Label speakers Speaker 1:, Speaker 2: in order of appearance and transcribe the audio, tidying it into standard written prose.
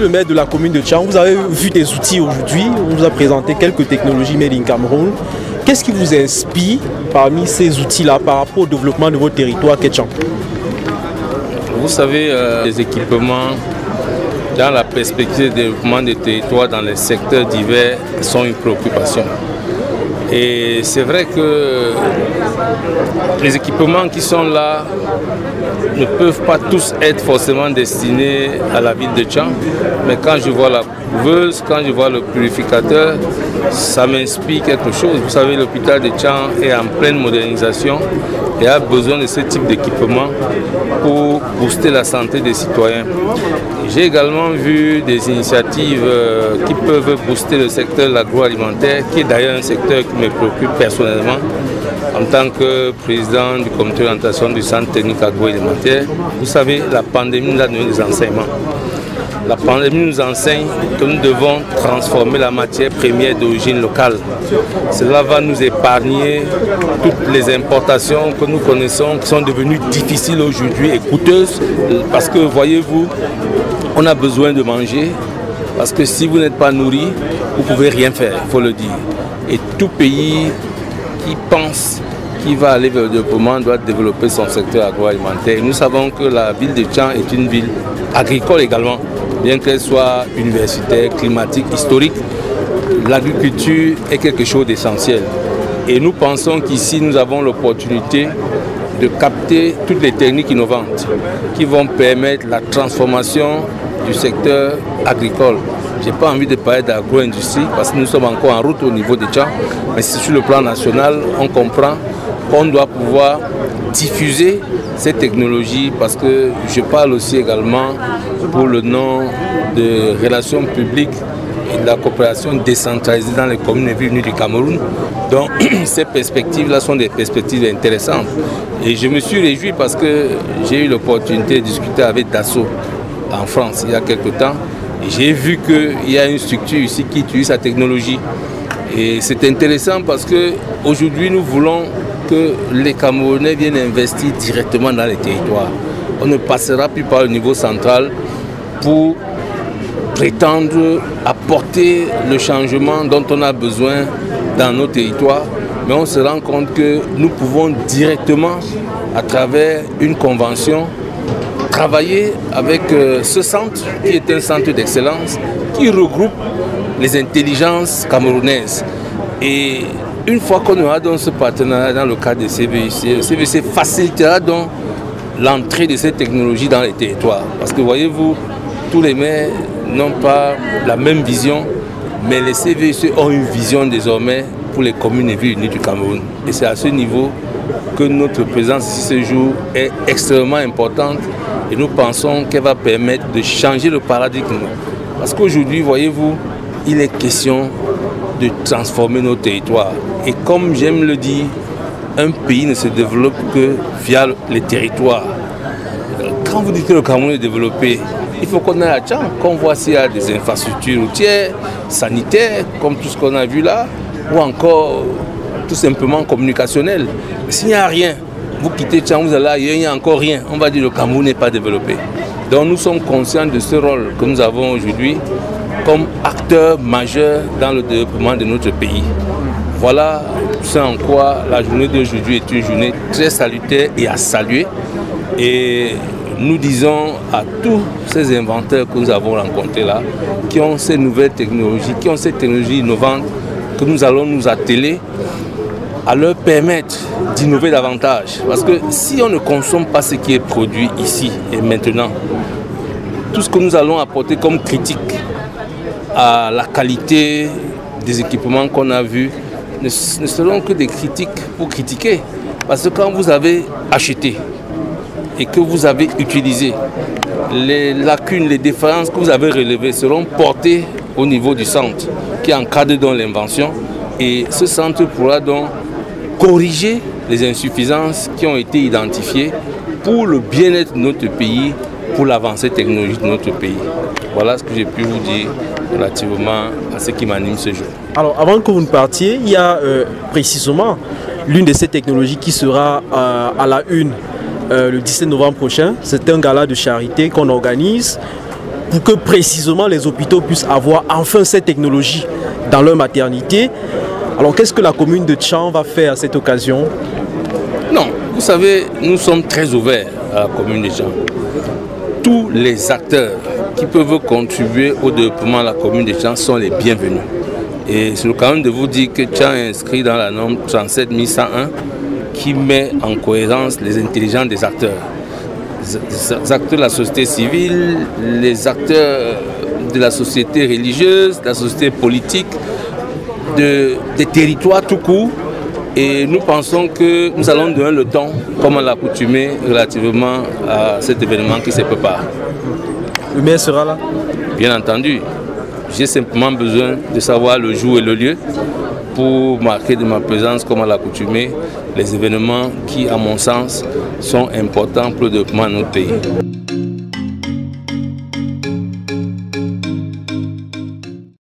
Speaker 1: le maire de la commune de Tchang, vous avez vu des outils aujourd'hui, on vous a présenté quelques technologies made in Cameroun. Qu'est-ce qui vous inspire parmi ces outils-là par rapport au développement de votre territoire qu'est Tchang?
Speaker 2: Vous savez, les équipements dans la perspective de développement des territoires dans les secteurs divers sont une préoccupation. Et c'est vrai que les équipements qui sont là ne peuvent pas tous être forcément destinés à la ville de Tchang. Mais quand je vois la couveuse, quand je vois le purificateur, ça m'inspire quelque chose. Vous savez, l'hôpital de Tchang est en pleine modernisation et a besoin de ce type d'équipement pour booster la santé des citoyens. J'ai également vu des initiatives qui peuvent booster le secteur de l'agroalimentaire, qui est d'ailleurs un secteur qui me préoccupe personnellement en tant que président du comité d'orientation du centre technique agroalimentaire. Vous savez, la pandémie nous a donné des enseignements. La pandémie nous enseigne que nous devons transformer la matière première d'origine locale. Cela va nous épargner toutes les importations que nous connaissons, qui sont devenues difficiles aujourd'hui et coûteuses. Parce que, voyez-vous, on a besoin de manger. Parce que si vous n'êtes pas nourri, vous ne pouvez rien faire, il faut le dire. Et tout pays qui pense qu'il va aller vers le développement doit développer son secteur agroalimentaire. Nous savons que la ville de Tchang est une ville agricole également. Bien qu'elle soit universitaire, climatique, historique, l'agriculture est quelque chose d'essentiel. Et nous pensons qu'ici, nous avons l'opportunité de capter toutes les techniques innovantes qui vont permettre la transformation du secteur agricole. Je n'ai pas envie de parler d'agro-industrie parce que nous sommes encore en route au niveau de Tchang, mais sur le plan national, on comprend qu'on doit pouvoir diffuser ces technologies parce que je parle aussi également pour le nom de relations publiques et de la coopération décentralisée dans les communes et villes unies du Cameroun. Donc ces perspectives-là sont des perspectives intéressantes. Et je me suis réjoui parce que j'ai eu l'opportunité de discuter avec Dassault en France il y a quelque temps. Et j'ai vu qu'il y a une structure ici qui utilise sa technologie. Et c'est intéressant parce qu'aujourd'hui nous voulons que les Camerounais viennent investir directement dans les territoires. On ne passera plus par le niveau central pour prétendre apporter le changement dont on a besoin dans nos territoires, mais on se rend compte que nous pouvons directement, à travers une convention, travailler avec ce centre qui est un centre d'excellence qui regroupe les intelligences camerounaises. Et une fois qu'on aura dans ce partenariat dans le cadre des CVIC, le CVC facilitera donc l'entrée de ces technologies dans les territoires. Parce que voyez-vous, tous les maires n'ont pas la même vision, mais les CVIC ont une vision désormais pour les communes et villes unies du Cameroun. Et c'est à ce niveau que notre présence ici ce jour est extrêmement importante et nous pensons qu'elle va permettre de changer le paradigme. Parce qu'aujourd'hui, voyez-vous, il est question de transformer nos territoires. Et comme j'aime le dire, un pays ne se développe que via les territoires. Quand vous dites que le Cameroun est développé, il faut qu'on aille à Tchang, qu'on voit s'il y a des infrastructures routières, sanitaires, comme tout ce qu'on a vu là, ou encore tout simplement communicationnel. S'il n'y a rien, vous quittez Tchang, vous allez ailleurs, il n'y a encore rien. On va dire que le Cameroun n'est pas développé. Donc nous sommes conscients de ce rôle que nous avons aujourd'hui comme acteur majeur dans le développement de notre pays. Voilà ce en quoi la journée d'aujourd'hui est une journée très salutaire et à saluer. Et nous disons à tous ces inventeurs que nous avons rencontrés là, qui ont ces nouvelles technologies, qui ont ces technologies innovantes, que nous allons nous atteler à leur permettre d'innover davantage. Parce que si on ne consomme pas ce qui est produit ici et maintenant, tout ce que nous allons apporter comme critique à la qualité des équipements qu'on a vus ne seront que des critiques pour critiquer. Parce que quand vous avez acheté et que vous avez utilisé, les lacunes, les différences que vous avez relevées seront portées au niveau du centre qui encadre donc l'invention. Et ce centre pourra donc corriger les insuffisances qui ont été identifiées pour le bien-être de notre pays, pour l'avancée technologique de notre pays. Voilà ce que j'ai pu vous dire relativement à ce qui m'anime ce jour.
Speaker 1: Alors, avant que vous ne partiez, il y a précisément l'une de ces technologies qui sera à la une le 17 novembre prochain. C'est un gala de charité qu'on organise pour que précisément les hôpitaux puissent avoir enfin cette technologie dans leur maternité. Alors qu'est-ce que la commune de Tchang va faire à cette occasion?
Speaker 2: Non, vous savez, nous sommes très ouverts à la commune de Tchang. Tous les acteurs qui peuvent contribuer au développement de la commune de Tchang sont les bienvenus. Et c'est l'occasion de vous dire que Tchang est inscrit dans la norme 37101 qui met en cohérence les intelligences des acteurs. Les acteurs de la société civile, les acteurs de la société religieuse, de la société politique, des territoires tout court. Et nous pensons que nous allons donner le temps, comme on l'a accoutumé, relativement à cet événement qui se prépare.
Speaker 1: Le maire sera là?
Speaker 2: Bien entendu. J'ai simplement besoin de savoir le jour et le lieu pour marquer de ma présence, comme à l'accoutumée, les événements qui, à mon sens, sont importants pour le développement de notre pays.